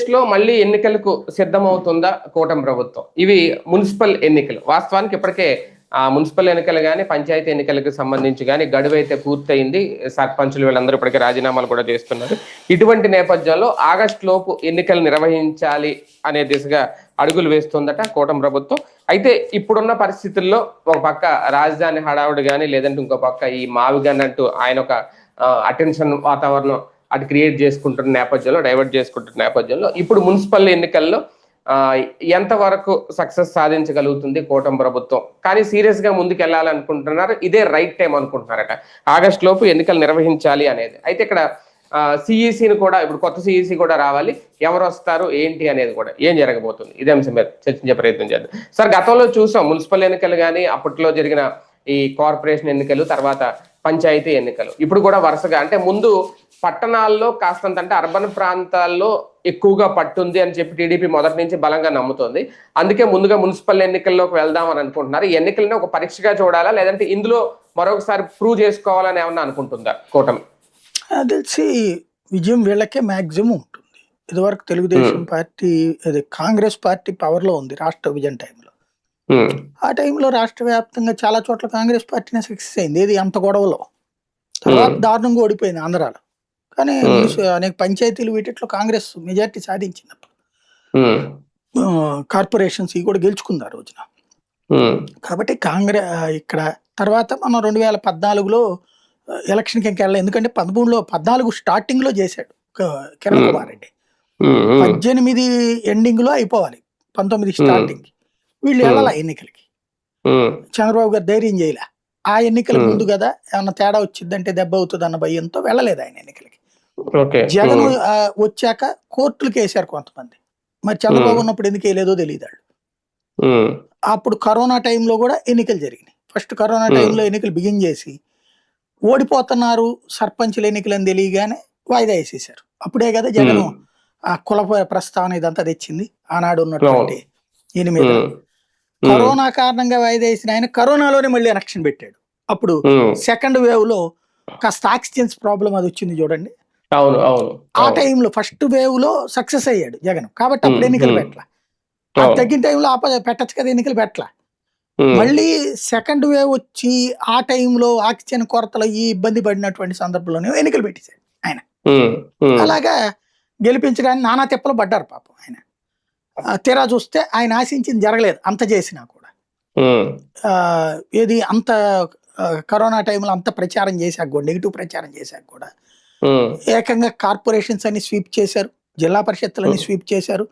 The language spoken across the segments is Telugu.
ఆంధ్రప్రదేశ్లో మళ్ళీ ఎన్నికలకు సిద్ధమవుతుందా కూటమి ప్రభుత్వం? ఇవి మున్సిపల్ ఎన్నికలు. వాస్తవానికి ఇప్పటికే మున్సిపల్ ఎన్నికలు కానీ, పంచాయతీ ఎన్నికలకు సంబంధించి కానీ గడువు అయితే పూర్తయింది. సర్పంచులు వీళ్ళందరూ ఇప్పటికే రాజీనామాలు కూడా చేస్తున్నారు. ఇటువంటి నేపథ్యంలో ఆగస్టు లోపు ఎన్నికలు నిర్వహించాలి అనే దిశగా అడుగులు వేస్తుందట కూటమి ప్రభుత్వం. అయితే ఇప్పుడున్న పరిస్థితుల్లో ఒక పక్క రాజధాని హడావుడి కానీ, లేదంటే ఇంకో పక్క ఈ మావిగన్ అంటూ ఆయన ఒక అటెన్షన్ వాతావరణం అటు క్రియేట్ చేసుకుంటున్న నేపథ్యంలో, డైవర్ట్ చేసుకుంటున్న నేపథ్యంలో ఇప్పుడు మున్సిపల్ ఎన్నికల్లో ఎంతవరకు సక్సెస్ సాధించగలుగుతుంది కూటమి ప్రభుత్వం? కానీ సీరియస్ గా ముందుకు వెళ్ళాలనుకుంటున్నారు. ఇదే రైట్ టైం అనుకుంటున్నారట ఆగస్టు లోపు ఎన్నికలు నిర్వహించాలి అనేది. అయితే ఇక్కడ సిఈసిని కూడా, ఇప్పుడు కొత్త సిఈసి కూడా రావాలి. ఎవరు వస్తారు ఏంటి అనేది కూడా ఏం జరగబోతుంది, ఇదే అంశం మీద చర్చించే ప్రయత్నం చేద్దాం. సార్, గతంలో చూసాం మున్సిపల్ ఎన్నికలు కానీ, అప్పట్లో జరిగిన ఈ కార్పొరేషన్ ఎన్నికలు, తర్వాత పంచాయతీ ఎన్నికలు, ఇప్పుడు కూడా వరుసగా, అంటే ముందు పట్టణాల్లో కాస్తంత, అంటే అర్బన్ ప్రాంతాల్లో ఎక్కువగా పట్టుంది అని చెప్పి టీడీపీ మొదటి నుంచి బలంగా నమ్ముతోంది. అందుకే ముందుగా మున్సిపల్ ఎన్నికల్లోకి వెళ్దామని అనుకుంటున్నారు. ఈ ఎన్నికలను ఒక పరీక్షగా చూడాలా, లేదంటే ఇందులో మరొకసారి ప్రూవ్ చేసుకోవాలని ఏమన్నా అనుకుంటుందా కూటమి? తెలిసి విజయం వీళ్ళకే మ్యాక్సిమం ఉంటుంది. ఇదివరకు తెలుగుదేశం పార్టీ, అది కాంగ్రెస్ పార్టీ పవర్లో ఉంది రాష్ట్ర విభజన టైంలో. ఆ టైంలో రాష్ట్ర వ్యాప్తంగా చాలా చోట్ల కాంగ్రెస్ పార్టీనే సక్సెస్ అయింది. ఇది అంత గొడవలో. తర్వాత దారుణంగా ఓడిపోయింది ఆంధ్రాలో. కానీ అనేక పంచాయతీలు వీటిలో కాంగ్రెస్ మెజార్టీ సాధించినప్పుడు కార్పొరేషన్స్ ఇవి కూడా గెలుచుకుంది ఆ రోజున. కాబట్టి కాంగ్రెస్ ఇక్కడ తర్వాత మనం 2014లో ఎలక్షన్కి ఇంకెళ్ళాలి. ఎందుకంటే 14 స్టార్టింగ్ లో చేశాడు కిరణ్ కుమార్ రెడ్డి. 18 ఎండింగ్ లో అయిపోవాలి, 19 స్టార్టింగ్. వీళ్ళు వెళ్ళాల ఎన్నికలకి. చంద్రబాబు గారు ధైర్యం చేయలే. ఆ ఎన్నికల ముందు కదా ఏమన్నా తేడా వచ్చిందంటే దెబ్బ అవుతుంది అన్న భయంతో వెళ్ళలేదు ఆయన ఎన్నికలకి. జగన్ వచ్చాక కోర్టులకు వేశారు కొంతమంది. మరి చంద్రబాబు ఉన్నప్పుడు ఎందుకు వేయలేదో తెలియదు. అప్పుడు కరోనా టైంలో కూడా ఎన్నికలు జరిగినాయి. ఫస్ట్ కరోనా టైంలో ఎన్నికలు బిగిన్ చేసి ఓడిపోతున్నారు సర్పంచుల ఎన్నికలని తెలియగానే వాయిదా వేసేసారు. అప్పుడే కదా జగన్ ఆ కుల ప్రస్తావన ఇదంతా తెచ్చింది. ఆనాడు ఉన్నటువంటి ఈయన మీద కరోనా కారణంగా వాయిదా వేసిన ఆయన కరోనాలోనే మళ్ళీ ఎలక్షన్ పెట్టాడు. అప్పుడు సెకండ్ వేవ్ లో కాస్త ఆక్సిజన్స్ ప్రాబ్లం అది వచ్చింది చూడండి. ఆ టైంలో ఫస్ట్ వేవ్ లో సక్సెస్ అయ్యాడు జగన్. కాబట్టి అప్పుడు ఎన్నికలు పెట్టలా. తగ్గిన టైంలో పెట్టచ్చు కదా ఎన్నికలు పెట్టలా. మళ్ళీ సెకండ్ వేవ్ వచ్చి ఆ టైంలో ఆక్సిజన్ కొరతలో ఈ ఇబ్బంది పడినటువంటి సందర్భంలోనే ఎన్నికలు పెట్టేశాడు ఆయన. అలాగా గెలిపించడానికి నానా తిప్పలు పడ్డారు పాపం ఆయన. తీరా చూస్తే ఆయన ఆశించింది జరగలేదు అంత చేసినా కూడా. ఏది అంత కరోనా టైంలో అంత ప్రచారం చేశాక కూడా, నెగిటివ్ ప్రచారం చేశాక కూడా ఏకంగా కార్పొరేషన్స్ అన్ని స్వీప్ చేశారు, జిల్లా పరిషత్తులన్నీ స్వీప్ చేశారు.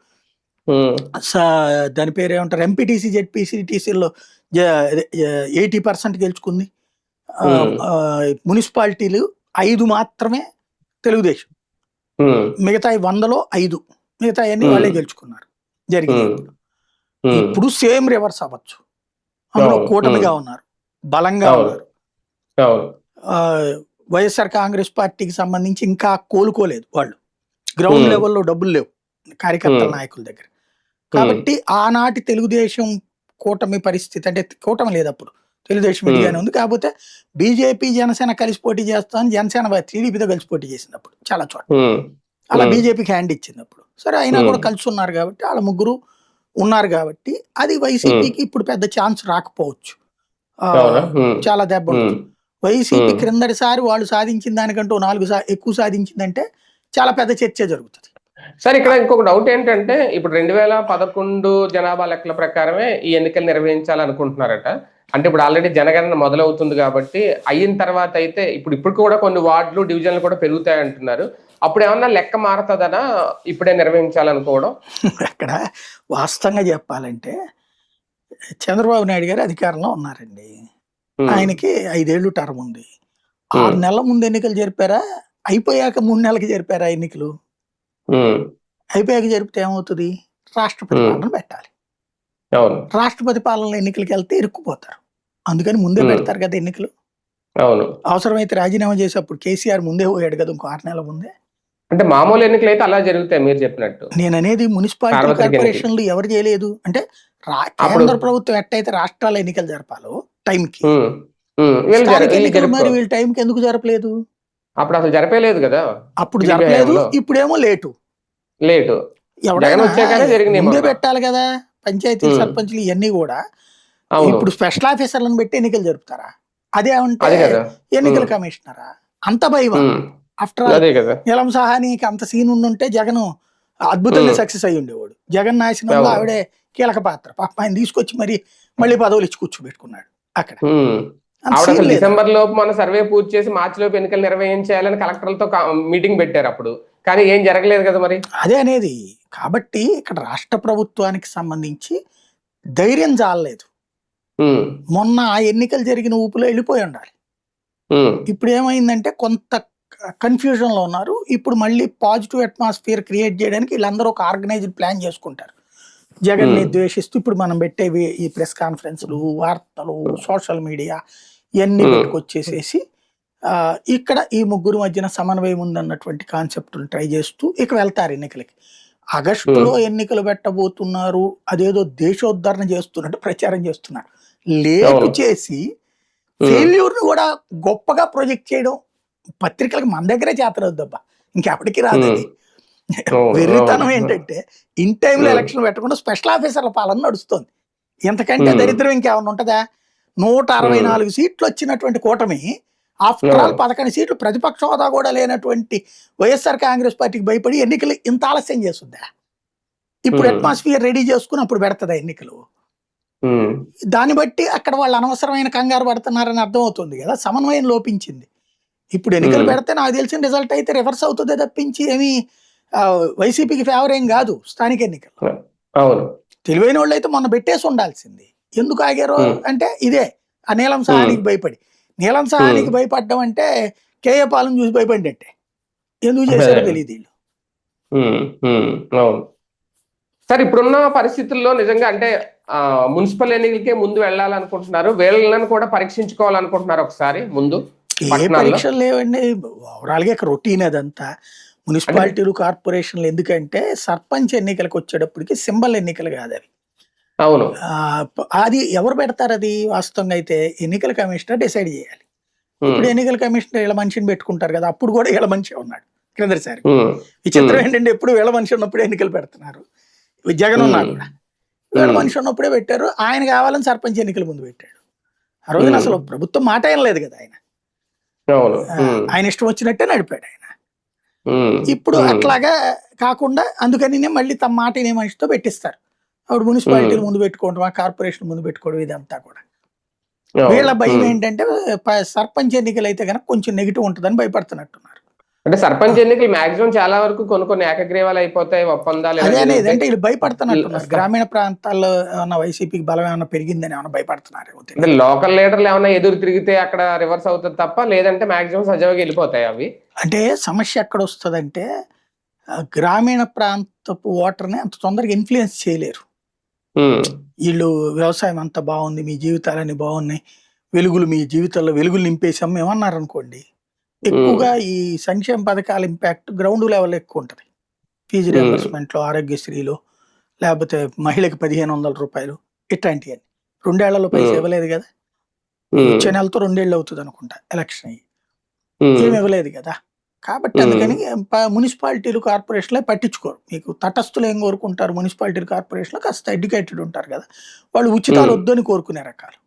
దాని పేరు ఏమంటారు, ఎంపీటీసీ జెడ్పీసీటీసీలో 80% గెలుచుకుంది. మున్సిపాలిటీలు 5 మాత్రమే తెలుగుదేశం, మిగతా 100లో 5, మిగతా అన్ని వాళ్ళే గెలుచుకున్నారు. జరిగింది. ఇప్పుడు సేమ్ రివర్స్ అవ్వచ్చు. అందులో కూటమిగా ఉన్నారు, బలంగా ఉన్నారు. వైఎస్ఆర్ కాంగ్రెస్ పార్టీకి సంబంధించి ఇంకా కోలుకోలేదు వాళ్ళు. గ్రౌండ్ లెవెల్లో డబ్బులు లేవు కార్యకర్తల నాయకుల దగ్గర. కాబట్టి ఆనాటి తెలుగుదేశం కూటమి పరిస్థితి, అంటే కూటమి లేదు అప్పుడు, తెలుగుదేశం ఇదిగానే ఉంది. కాకపోతే బీజేపీ జనసేన కలిసి పోటీ చేస్తామని జనసేన టీడీపీతో కలిసి పోటీ చేసినప్పుడు చాలా చోట్ల అలా బీజేపీకి హ్యాండ్ ఇచ్చినప్పుడు సరే అయినా కూడా కలిసి ఉన్నారు. కాబట్టి వాళ్ళ ముగ్గురు ఉన్నారు కాబట్టి అది వైసీపీకి ఇప్పుడు పెద్ద ఛాన్స్ రాకపోవచ్చు. చాలా దెబ్బ ఉంటుంది. వైసీపీ క్రిందటిసారి వాళ్ళు సాధించిన దానికంటూ 4 ఎక్కువ సాధించిందంటే చాలా పెద్ద చర్చ జరుగుతుంది. సార్, ఇక్కడ ఇంకొక డౌట్ ఏంటంటే, ఇప్పుడు 2011 జనాభా లెక్కల ప్రకారమే ఈ ఎన్నికలు నిర్వహించాలనుకుంటున్నారట. అంటే ఇప్పుడు ఆల్రెడీ జనగణన మొదలవుతుంది కాబట్టి అయిన తర్వాత అయితే ఇప్పుడు కూడా కొన్ని వార్డులు, డివిజన్లు కూడా పెరుగుతాయి అంటున్నారు. అప్పుడు ఏమన్నా లెక్క మారుతుందనా ఇప్పుడే నిర్వహించాలనుకోవడం? అక్కడ వాస్తవంగా చెప్పాలంటే చంద్రబాబు నాయుడు గారు అధికారంలో ఉన్నారండి. ఆయనకి 5 ఏళ్ళు టర్మ్ ఉంది. 6 నెలల ముందు ఎన్నికలు జరిపారా, అయిపోయాక 3 నెలలకి జరిపారా ఎన్నికలు? అయిపోయాక జరిపితే ఏమవుతుంది, రాష్ట్రపతి పాలన పెట్టాలి. రాష్ట్రపతి పాలన ఎన్నికలకి వెళ్తే ఇరుక్కుపోతారు. అందుకని ముందే పెడతారు కదా ఎన్నికలు. అవసరమైతే రాజీనామా చేసేప్పుడు కేసీఆర్ ముందే పోయాడు కదా, ఇంకో 6 నెలల ముందే. అంటే మామూలు ఎన్నికలు అయితే అలా జరుగుతాయి మీరు చెప్పినట్టు. నేను అనేది మున్సిపాలిటీ కార్పొరేషన్లు ఎవరు చేయలేదు. అంటే కేంద్ర ప్రభుత్వం ఎట్టయితే రాష్ట్రాల ఎన్నికలు జరపాలో టైంకి, మరి వీళ్ళు టైంకి ఎందుకు జరపలేదు? అప్పుడు అసలు జరపలేదు కదా. అప్పుడు జరపలేదు, ఇప్పుడేమో లేటు. జగన్ వచ్చాకనే జరిగినాయి ముందే మొన్న. పెట్టాలి కదా పంచాయతీ సర్పంచ్లు ఇవన్నీ కూడా. అవును ఇప్పుడు స్పెషల్ ఆఫీసర్లను పెట్టి ఎన్నికలు జరుపుతారా? అదే ఉంటే అదే కదా. ఎన్నికల కమిషనరా? అంత భయమా? ఆఫ్టర్ ఆల్ అదే కదా. నీలం సాహానికి అంత సీన్ ఉండుంటే జగన్ అద్భుతంగా సక్సెస్ అయ్యి ఉండేవాడు. జగన్ నాశనంలో అవును. ఆవిడే కీలక పాత్ర. పాపం ఆయన తీసుకొచ్చి మళ్ళీ పదవులు ఇచ్చి కూర్చోబెట్టుకున్నాడు అక్కడ. అంత ఆవిడ సీన్ అసలు లేదు. డిసెంబర్ లోపు మన సర్వే పూర్తి చేసి మార్చి లోపు ఎన్నికలు నిర్వహించాలని కలెక్టర్లతో మీటింగ్ పెట్టారు అప్పుడు, కానీ ఏం జరగలేదు కదా మరి. అదే అనేది. కాబట్టి ఇక్కడ రాష్ట్ర ప్రభుత్వానికి సంబంధించి ధైర్యం చాలలేదు. ఉమ్, మొన్న ఆ ఎన్నికలు జరిగిన ఊపులో వెళ్ళిపోయి ఉండాలి. ఉమ్, ఇప్పుడు ఏమైందంటే కొంత కన్ఫ్యూజన్ లో ఉన్నారు. ఇప్పుడు మళ్ళీ పాజిటివ్ అట్మాస్ఫియర్ క్రియేట్ చేయడానికి వీళ్ళందరూ ఒక ఆర్గనైజ్డ్ ప్లాన్ చేసుకుంటారు. జగన్ ని ద్వేషిస్తూ ఇప్పుడు మనం పెట్టేవి ఈ ప్రెస్ కాన్ఫరెన్స్లు, వార్తలు, సోషల్ మీడియా ఇవన్నీ పెట్టుకొచ్చేసేసి ఇక్కడ ఈ ముగ్గురు మధ్యన సమన్వయం ఉందన్నటువంటి కాన్సెప్ట్ ట్రై చేస్తూ ఇక వెళ్తారు ఎన్నికలకి. ఆగస్టులో ఎన్నికలు పెట్టబోతున్నారు, అదేదో దేశోద్ధరణ చేస్తున్నట్టు ప్రచారం చేస్తున్నారు. లేటు చేసి ఫెయిల్యూర్ ని కూడా గొప్పగా ప్రొజెక్ట్ చేయడం పత్రికలకు మన దగ్గరే చేతనవుద్దబ్బా, ఇంకెప్పటికీ రాదని. వెర్రితనం ఏంటంటే ఇన్ టైంలో ఎలక్షన్ పెట్టకుండా స్పెషల్ ఆఫీసర్ల పాలన నడుస్తుంది. ఎంతకంటే దరిద్రం ఇంకేమన్నా ఉంటుందా? 164 సీట్లు వచ్చినటువంటి కూటమి ఆఫ్టర్ ఆల్ 11 సీట్లు ప్రతిపక్ష హోదా కూడా లేనటువంటి వైఎస్ఆర్ కాంగ్రెస్ పార్టీకి భయపడి ఎన్నికలు ఇంత ఆలస్యం చేస్తుందా? ఇప్పుడు అట్మాస్ఫియర్ రెడీ చేసుకుని అప్పుడు పెడతదా ఎన్నికలు? దాన్ని బట్టి అక్కడ వాళ్ళు అనవసరమైన కంగారు పడుతున్నారని అర్థమవుతుంది కదా. సమన్వయం లోపించింది. ఇప్పుడు ఎన్నికలు పెడితే నాకు తెలిసిన రిజల్ట్ అయితే రివర్స్ అవుతుంది తప్పించి ఏమి వైసీపీకి ఫేవర్ ఏం కాదు స్థానిక ఎన్నికలు. అవును, తెలివైన వాళ్ళు అయితే మొన్న పెట్టేసి ఉండాల్సింది. ఎందుకు ఆగారో అంటే ఇదే ఆ నీలం సహానికి భయపడి. నీలం సహానికి భయపడడం అంటే కేఏ పాలన చూసి భయపడినట్టే. ఎందుకు చేశారో తెలియదు వీళ్ళు. అవును సార్. ఇప్పుడున్న పరిస్థితుల్లో నిజంగా అంటే మున్సిపల్ ఎన్నికలకే ముందు వెళ్ళాలనుకుంటున్నారు, వీళ్ళని కూడా పరీక్షించుకోవాలనుకుంటున్నారు ఒకసారి ముందు. ఏ పరీక్షలు లేవండి, ఓవరాల్ గా ఇక్కడ రొటీన్ అదంతా. మున్సిపాలిటీలు, కార్పొరేషన్లు ఎందుకంటే సర్పంచ్ ఎన్నికలకు వచ్చేటప్పటికి సింబల్ ఎన్నికలు కాదు అవి. అవును, అది ఎవరు పెడతారు? అది వాస్తవంగా అయితే ఎన్నికల కమిషనర్ డిసైడ్ చేయాలి. ఇప్పుడు ఎన్నికల కమిషనర్ వీళ్ళ మనిషిని పెట్టుకుంటారు కదా, అప్పుడు కూడా వీళ్ళ మనిషి ఉన్నాడు క్రిందసారి. విచిత్రం ఏంటంటే ఎప్పుడు వీళ్ళ మనిషి ఉన్నప్పుడే ఎన్నికలు పెడుతున్నారు. జగన్ ఉన్నాడు కూడా వీళ్ళ మనిషి ఉన్నప్పుడే పెట్టారు. ఆయన కావాలని సర్పంచ్ ఎన్నికల ముందు పెట్టాడు. ఆ రోజున అసలు ప్రభుత్వం మాట ఏం లేదు కదా. ఆయన ఇష్టం వచ్చినట్టే నడిపాడు ఆయన. ఇప్పుడు అట్లాగా కాకుండా అందుకని మళ్ళీ తమ మాట వినే మనిషితో పెట్టిస్తారు. అప్పుడు మున్సిపాలిటీలు ముందు పెట్టుకోవడం, కార్పొరేషన్ ముందు పెట్టుకోవడం, ఇదంతా కూడా. వీళ్ళ భయం ఏంటంటే సర్పంచ్ ఎన్నికలు అయితే కనుక కొంచెం నెగిటివ్ ఉంటుందని భయపడుతున్నట్టున్నారు. అంటే సర్పంచ్ ఎన్నికలు మాక్సిమం చాలా వరకు కొన్ని ఏకగ్రీవాలు అయిపోతాయి, ఒప్పందాలు. అదే అనేది అంటే వీళ్ళు భయపడుతున్నట్టున్నారు. గ్రామీణ ప్రాంతాల్లో ఏమన్నా వైసీపీకి బలం ఏమన్నా పెరిగిందని ఏమన్నా భయపడుతున్నారు. అంటే లోకల్ లీడర్లు ఏమన్నా ఎదురు తిరిగితే అక్కడ రివర్స్ అవుతుంది తప్ప, లేదంటే మాక్సిమం సజావుగా వెళ్ళిపోతాయి అవి. అంటే సమస్య ఎక్కడ వస్తుందంటే గ్రామీణ ప్రాంతపు ఓటర్ని అంత తొందరగా ఇన్ఫ్లుయెన్స్ చేయలేరు. వీళ్ళు వ్యవసాయం అంతా బాగుంది, మీ జీవితాలన్నీ బాగున్నాయి, వెలుగులు మీ జీవితాల్లో వెలుగులు నింపేసాం మేమన్నారు అనుకోండి, ఎక్కువగా ఈ సంక్షేమ పథకాల ఇంపాక్ట్ గ్రౌండ్ లెవెల్ ఎక్కువ ఉంటుంది. ఫీజు రియంబర్స్మెంట్లో, ఆరోగ్యశ్రీలో, లేకపోతే మహిళకి 1500 రూపాయలు ఇట్లాంటివన్నీ 2 ఏళ్లలో పైసలు ఇవ్వలేదు కదా. వచ్చే నెలతో 2 ఏళ్ళు అవుతుంది అనుకుంటా ఎలక్షన్ అయ్యి, ఏమి ఇవ్వలేదు కదా. కాబట్టి అందుకని మున్సిపాలిటీలు, కార్పొరేషన్లే పట్టించుకోరు. మీకు తటస్థులు ఏం కోరుకుంటారు? మున్సిపాలిటీలు, కార్పొరేషన్లో కాస్త ఎడ్యుకేటెడ్ ఉంటారు కదా, వాళ్ళు ఉచితాలు వద్దని కోరుకునే రకాలు.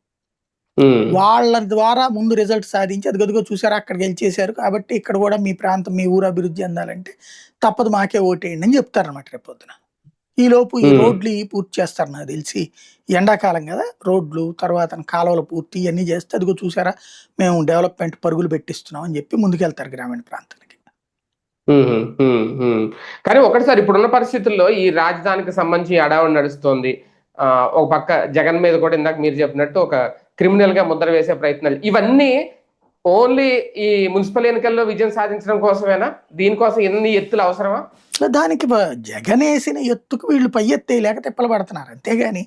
వాళ్ళ ద్వారా ముందు రిజల్ట్ సాధించి అది గదిగో చూసారా అక్కడ గెలిచేశారు కాబట్టి ఇక్కడ కూడా మీ ప్రాంతం, మీ ఊరు అభివృద్ధి చెందాలంటే తప్పదు మాకే ఓటేయండి అని చెప్తారన్నమాట రేపు పొద్దున. ఈ లోపు ఈ రోడ్లు పూర్తి చేస్తారు నాకు తెలిసి. ఎండాకాలం కదా, రోడ్లు తర్వాత కాలువలు పూర్తి ఇవన్నీ చేస్తే అదిగో చూసారా మేము డెవలప్మెంట్ పరుగులు పెట్టిస్తున్నాం అని చెప్పి ముందుకెళ్తారు గ్రామీణ ప్రాంతాలకి. కానీ ఒకటిసారి ఇప్పుడున్న పరిస్థితుల్లో ఈ రాజధానికి సంబంధించి అడావుడి నడుస్తోంది. ఒక పక్క జగన్ మీద కూడా ఇందాక మీరు చెప్పినట్టు ఒక క్రిమినల్ గా ముద్ర వేసే ప్రయత్నాలు, ఇవన్నీ ఓన్లీ ఈ మున్సిపల్ ఎన్నికల్లో విజయం సాధించడం కోసమేనా? దీనికోసం ఎన్ని ఎత్తులు అవసరమా? దానికి జగన్ వేసిన ఎత్తుకు వీళ్ళు పై ఎత్తే లేక తిప్పలు పడుతున్నారు, అంతేగాని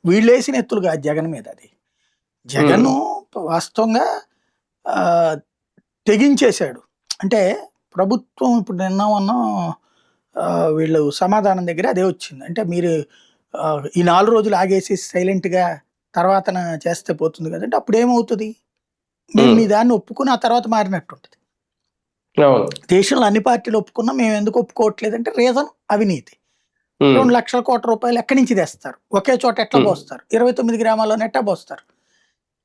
వీళ్ళు వేసిన ఎత్తులు కాదు జగన్ మీద. అది జగన్ వాస్తవంగా తెగించేశాడు. అంటే ప్రభుత్వం ఇప్పుడు నిన్న వీళ్ళు సమాధానం దగ్గర అదే వచ్చింది. అంటే మీరు ఈ 4 రోజులు ఆగేసి సైలెంట్గా తర్వాత చేస్తే పోతుంది కదంటే అప్పుడు ఏమవుతుంది? మేము మీ దాన్ని ఒప్పుకుని ఆ తర్వాత మారినట్టు ఉంటుంది. దేశంలో అన్ని పార్టీలు ఒప్పుకున్నా మేము ఎందుకు ఒప్పుకోవట్లేదంటే రీజన్ అవినీతి. ఉమ్, 2,00,000 కోట్ల రూపాయలు ఎక్కడి నుంచి తెస్తారు, ఒకే చోట ఎట్లా ఉమ్, పోస్తారు, 29 గ్రామాల్లోనే ఎట్లా పోస్తారు,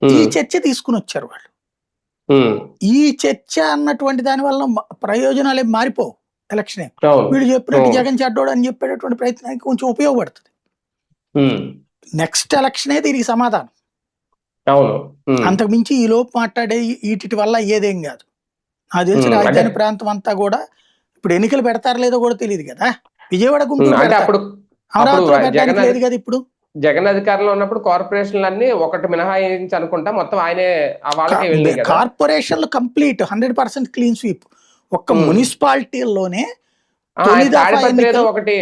ఈ ఉమ్, చర్చ తీసుకుని వచ్చారు వాళ్ళు. ఉమ్, ఈ చర్చ అన్నటువంటి దాని వల్ల ప్రయోజనాలు ఏం మారిపోవు. ఎలక్షన్ అవును వీళ్ళు చెప్పినట్టు అవును జగన్ చెడ్డోడు అని చెప్పేటటువంటి ప్రయత్నానికి కొంచెం ఉపయోగపడుతుంది. ఉమ్, నెక్స్ట్ ఎలక్షనే దీనికి సమాధానం. అవును ఉమ్, అంతకు మించి ఈ లోపు మాట్లాడే వీటి వల్ల అయ్యేదేం కాదు. నాకు తెలిసి అంటే రాజధాని ప్రాంతం అంతా కూడా ఇప్పుడు ఎన్నికలు పెడతారో లేదో కూడా తెలియదు కదా. విజయవాడ గుంటూరు అంటే పెడతారు, అప్పుడు అప్పుడు అమరావతిలో జగన్ పెట్టడానికి లేదు కదా ఇప్పుడు. జగన్ అధికారంలో ఉన్నప్పుడు కార్పొరేషన్లు అన్ని ఒకటి మినహాయించి అనుకుంటా మొత్తం ఆయనే ఆ వాళ్ళకే వెళ్ళినాయి కదా. కార్పొరేషన్లు కంప్లీట్ 100% క్లీన్ స్వీప్. ఒక్క ఉమ్. మున్సిపాలిటీల్లోనే ఆయన తొలి దఫా తాడిపత్రి ఏదో ఎన్నికలు ఒకటి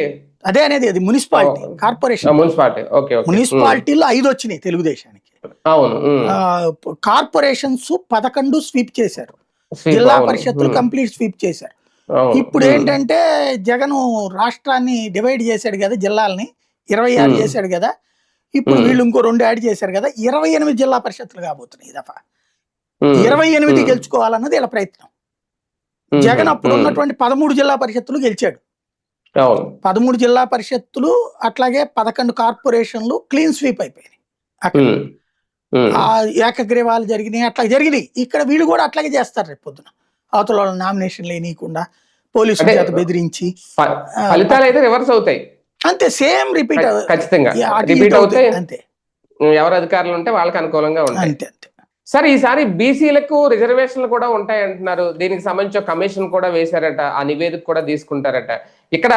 అదే అనేది. అది municipality, corporation municipality okay okay మున్సిపాలిటీలో 5 వచ్చినాయి తెలుగుదేశానికి. అవును ఆ, కార్పొరేషన్స్ 11 స్వీప్ చేశారు, స్వీప్ జిల్లా అవును పరిషత్తులు కంప్లీట్ స్వీప్ చేశారు. అవును ఇప్పుడు ఏంటంటే జగన్ రాష్ట్రాన్ని డివైడ్ చేశాడు కదా, జిల్లాల్ని 26 చేశాడు కదా. ఇప్పుడు వీళ్ళు ఇంకో 2 యాడ్ చేశారు కదా, 28 జిల్లా పరిషత్తులు కాబోతున్నాయి ఈ దఫా. 28 గెలుచుకోవాలన్నది ఇలా ప్రయత్నం. జగన్ అప్పుడు ఉన్నటువంటి 13 జిల్లా పరిషత్తులు గెలిచాడు. అవును 13 జిల్లా పరిషత్తులు అట్లాగే 11 కార్పొరేషన్లు క్లీన్ స్వీప్ అయిపోయినాయి అక్కడ. ఆ ఏకగ్రీవాలు జరిగినాయి, అట్లా జరిగినాయి. ఇక్కడ వీళ్ళు కూడా అట్లాగే చేస్తారు రేపు పొద్దున. అవతల వాళ్ళ నామినేషన్లు వేయకుండా పోలీసుల అంటే చేత బెదిరించి ఫలితాలు అయితే రివర్స్ అవుతాయి అంతే, సేమ్ రిపీట్ ఖచ్చితంగా అటు రిపీట్ ఇటు అవుతాయి. అంతే ఎవరు అధికారులు ఉంటే వాళ్ళకి అనుకూలంగా ఉంటాయి. అంతే అంతే. సరే ఈసారి బీసీలకు రిజర్వేషన్లు కూడా ఉంటాయి అంటున్నారు. దీనికి సంబంధించిన కమిషన్ కూడా వేశారట, ఆ నివేదిక కూడా తీసుకుంటారట. ఇక్కడ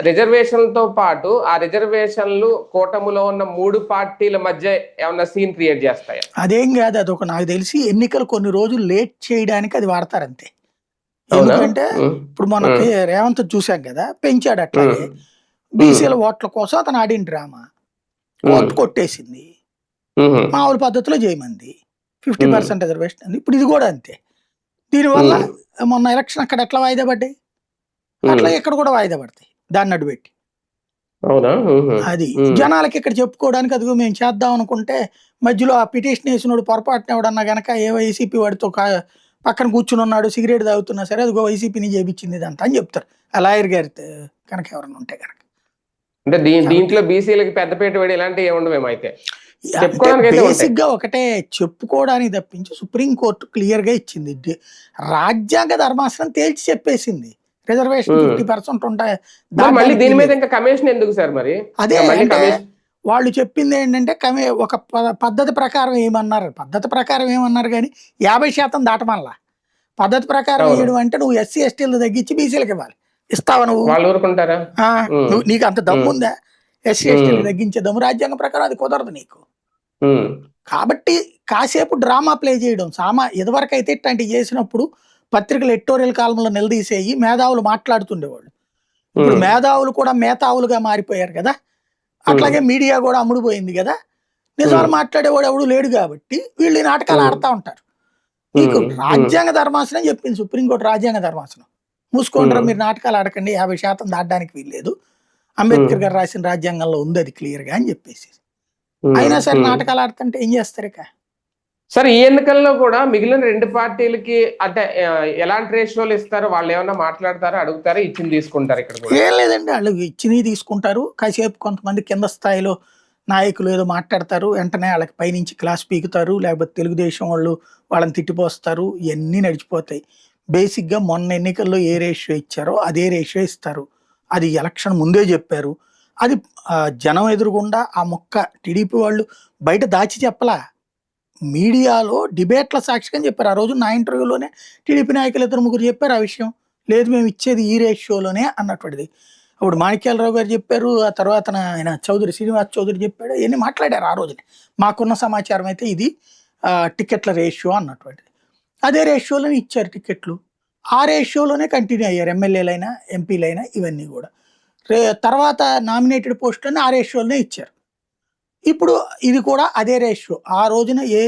రిజర్వేషన్లతో పాటు ఆ రిజర్వేషన్లు కూటమిలో ఉన్న 3 పార్టీల మధ్య ఏమన్నా సీన్ క్రియేట్ చేస్తాయా? అదేం కాదు, అదొక నాకు తెలిసి ఎన్నికలు కొన్ని రోజులు లేట్ చేయడానికి అది వాడతారు అంతే. అవునా? ఎందుకంటే ఇప్పుడు మనకి రేవంత్ చూసాం కదా, పెంచాడు. అట్లాగే బీసీల ఓట్ల కోసం అతను ఆడిన డ్రామా కోర్టు కొట్టేసింది, మామూలు పద్ధతిలో చేయమంది, 50% రిజర్వేషన్ అంది. ఇప్పుడు ఇది కూడా అంతే. దీనివల్ల మొన్న ఎలక్షన్ అక్కడ ఎట్లా వాయిదా పడ్డాయి, అట్లా ఇక్కడ కూడా వాయిదా పడతాయి దాన్ని అడ్డుపెట్టి. అవునా? అది జనాలకి ఇక్కడ చెప్పుకోవడానికి, అదిగో మేము చేద్దాం అనుకుంటే మధ్యలో ఆ పిటిషన్ వేసినోడు పొరపాటున ఎవడన్నా గనక ఏ వైసీపీ వాడితో పక్కన కూర్చుని ఉన్నాడు, సిగరెట్ తాగుతున్నా సరే అదిగో వైసీపీని చేపించింది ఇదంతా అని చెప్తారు ఆ లాయర్ గారి కనుక ఎవరన్నా ఉంటే కనుక. అంటే దీంట్లో బీసీలకి పెద్దపీట వేడి ఇలాంటివి ఏముండవేమో అయితే. బేసిక్ గా ఒకటే చెప్పుకోవడానికి తప్పించి సుప్రీంకోర్టు క్లియర్ గా ఇచ్చింది, రాజ్యాంగ ధర్మాసనం తేల్చి చెప్పేసింది రిజర్వేషన్ 50% ఉంటాయి. మళ్ళీ దీని మీద ఇంకా కమిషన్ ఎందుకు సార్ మరి? అదే అంటే వాళ్ళు చెప్పింది ఏంటంటే ఒక పద్ధతి ప్రకారం ఏమన్నారు, పద్ధతి ప్రకారం ఏమన్నారు కానీ 50% దాటమల్లా. పద్ధతి ప్రకారం వేయడం అంటే నువ్వు ఎస్సీ ఎస్టీలు తగ్గించి బీసీలకు ఇవ్వాలి, ఇస్తావా నువ్వు? వాళ్ళు ఊరుకుంటారా? నీకు అంత దమ్ము ఉందా? ఎస్సీ ఎస్టీలు తగ్గించే దమ్ము రాజ్యాంగం ప్రకారం అది కుదరదు నీకు. కాబట్టి కాసేపు డ్రామా ప్లే చేయడం ఇదివరకు అయితే ఇట్లాంటివి చేసినప్పుడు పత్రికలు ఎడిటోరియల్ కాలంలో నిలదీసేయి మేధావులు మాట్లాడుతుండేవాళ్ళు. ఇప్పుడు మేధావులు కూడా మేధావులుగా మారిపోయారు కదా, అట్లాగే మీడియా కూడా అమ్ముడుపోయింది కదా. నిజాలు మాట్లాడేవాడు ఎవడు లేడు కాబట్టి వీళ్ళు నాటకాలు ఆడుతూ ఉంటారు. మీకు రాజ్యాంగ ధర్మాసనం చెప్పింది, సుప్రీంకోర్టు రాజ్యాంగ ధర్మాసనం, మూసుకుంటారా మీరు నాటకాలు ఆడకండి, 50% దాటడానికి వీల్లేదు, అంబేద్కర్ గారు రాసిన రాజ్యాంగంలో ఉంది అది క్లియర్ గా అని చెప్పేసి. అయినా సరే నాటకాలు ఆడుతుంటే ఏం చేస్తారు ఇక? సరే ఈ ఎన్నికల్లో కూడా మిగిలిన 2 పార్టీలకి అంటే ఎలాంటి రేషియోలు ఇస్తారు? వాళ్ళు ఏమన్నా మాట్లాడతారా, అడుగుతారా, ఇచ్చింది తీసుకుంటారు? ఇక్కడ ఏం లేదండి, వాళ్ళు ఇచ్చినవి తీసుకుంటారు. కాసేపు కొంతమంది కింద స్థాయిలో నాయకులు ఏదో మాట్లాడతారు, వెంటనే వాళ్ళకి పైనుంచి క్లాస్ పీకుతారు, లేకపోతే తెలుగుదేశం వాళ్ళు వాళ్ళని తిట్టిపోస్తారు, ఇవన్నీ నడిచిపోతాయి. బేసిక్గా మొన్న ఎన్నికల్లో ఏ రేషియో ఇచ్చారో అదే రేషియో ఇస్తారు. అది ఎలక్షన్ ముందే చెప్పారు. అది జనం ఎదురుగుండా ఆ మొక్క టీడీపీ వాళ్ళు బయట దాచి చెప్పలా, మీడియాలో డిబేట్ల సాక్షిగా చెప్పారు. ఆ రోజు నా ఇంటర్వ్యూలోనే టీడీపీ నాయకులు 2-3 చెప్పారు ఆ విషయం. లేదు మేము ఇచ్చేది ఈ రేషియోలోనే అన్నటువంటిది. అప్పుడు మాణిక్యాలరావు గారు చెప్పారు, ఆ తర్వాత ఆయన శ్రీనివాస్ చౌదరి చెప్పాడు, ఇవన్నీ మాట్లాడారు ఆ రోజునే. మాకున్న సమాచారం అయితే ఇది టికెట్ల రేషియో అన్నటువంటిది. అదే రేషియోలోనే ఇచ్చారు టికెట్లు, ఆ రేషియోలోనే కంటిన్యూ అయ్యారు ఎమ్మెల్యేలైనా ఎంపీలైనా ఇవన్నీ కూడా. తర్వాత నామినేటెడ్ పోస్టులని ఆ రేషియోలోనే ఇచ్చారు. ఇప్పుడు ఇది కూడా అదే రేషియో, ఆ రోజున ఏ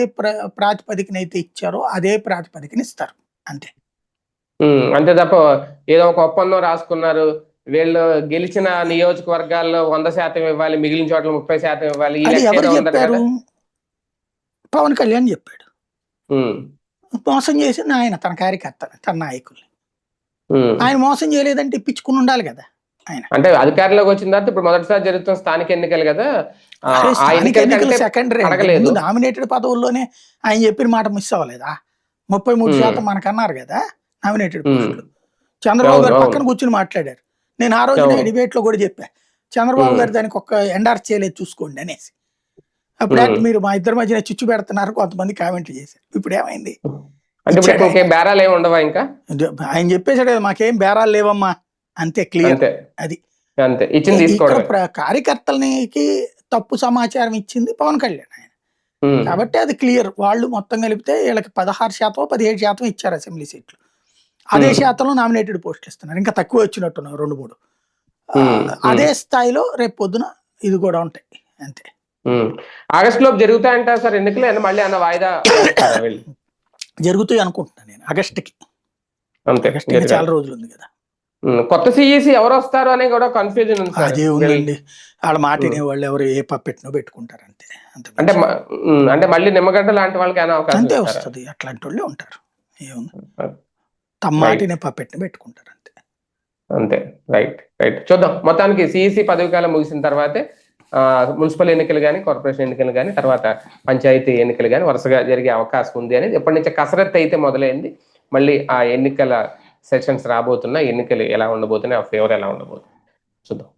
ప్రాతిపదికన అయితే ఇచ్చారో అదే ప్రాతిపదికన ఇస్తారు అంతే. అంతే తప్ప ఏదో ఒక ఒప్పందం రాసుకున్నారు, వీళ్ళు గెలిచిన నియోజకవర్గాల్లో 100% ఇవ్వాలి, మిగిలిన చోట్ల 30% ఇవ్వాలి, అది ఎవరు చెప్పారు? పవన్ కళ్యాణ్ చెప్పాడు. మోసం చేసింది ఆయన, తన కార్యకర్తని, తన నాయకుల్ని. ఆయన మోసం చేయలేదంటే ఇప్పించుకుని ఉండాలి కదా. ఆయన. అంటే అధికారంలోకి వచ్చిన తర్వాత ఇప్పుడు మొదటిసారి జరుగుతున్న స్థానిక ఎన్నికలు కదా, ఆ స్థానిక ఎన్నికల ఎన్నికలు కంటే సెకండరీ. అడగలేదు. ముందు నామినేటెడ్ పదవుల్లోనే ఆయన చెప్పిన మాట మిస్ అవ్వలేదా? 33% మనకన్నారు కదా నామినేటెడ్ పోస్టులు. చంద్రబాబు గారు పక్కన కూర్చుని మాట్లాడారు. నేను ఆ రోజున డిబేట్ లో కూడా చెప్పా, చంద్రబాబు గారు దానికి ఒక్క ఎండార్స్ చేయలేదు చూసుకోండి అనేసి. అప్పుడు మీరు మా ఇద్దరి మధ్యన చిచ్చు పెడుతున్నారు కొంతమంది కామెంట్లు చేశారు. ఇప్పుడు ఏమైంది? అంటే ఇప్పుడు ఇంకేం బేరాలు ఏమి ఉండవా ఇంకా? ఆయన చెప్పేసాడు కదా, మాకేం బేరాలు లేవమ్మా, అంతే, క్లియర్. అది అంతే, ఇచ్చింది తీసుకోవడం. కార్యకర్తలకి తప్పు సమాచారం ఇచ్చింది పవన్ కళ్యాణ్ ఆయన. కాబట్టి అది క్లియర్. వాళ్ళు మొత్తం కలిపితే వీళ్ళకి 16% 17% ఇచ్చారు అసెంబ్లీ సీట్లు. అదే శాతంలో నామినేటెడ్ పోస్టులు ఇస్తున్నారు. ఇంకా తక్కువ వచ్చినట్టున్నారు 2-3. అదే స్థాయిలో రేపు పొద్దున ఇది కూడా ఉంటాయి. అంతే. ఆగస్టులో జరుగుతాయంట సార్ ఎన్నికలు, మళ్ళీ అన్న వాయిదా జరుగుతాయి అనుకుంటున్నాను నేను ఆగస్టుకి. ఆగస్టుకి చాలా రోజులు ఉంది కదా. కొత్త సిఈసి ఎవరు వస్తారు అని కూడా కన్ఫ్యూజన్ ఉంది. అదే ఉందండి, వాళ్ళ మాట వినేవాళ్ళు ఎవరు ఏ పప్పెట్నో పెట్టుకుంటారు అంతే. అంటే మళ్ళీ నిమ్మగడ్డ లాంటి వాళ్ళకి అవకాశం అంతే వస్తుంది. అట్లాంటి వాళ్ళే ఉంటారు. ఏముంది, తమ మాటినే పప్పెట్ని పెట్టుకుంటారు అంతే. అంతే, రైట్ రైట్. చూద్దాం, మొత్తానికి సిఈసి పదవి కాలం ముగిసిన తర్వాతే మున్సిపల్ ఎన్నికలు కానీ, కార్పొరేషన్ ఎన్నికలు కానీ, తర్వాత పంచాయతీ ఎన్నికలు కానీ వరుసగా జరిగే అవకాశం ఉంది అనేది ఎప్పటి నుంచో కసరత్తు అయితే మొదలైంది. మళ్ళీ ఆ ఎన్నికల సెషన్స్ రాబోతున్నా, ఎన్నికలు ఎలా ఉండబోతున్నాయి, ఆ ఫేవర్ ఎలా ఉండబోతుంది చూద్దాం.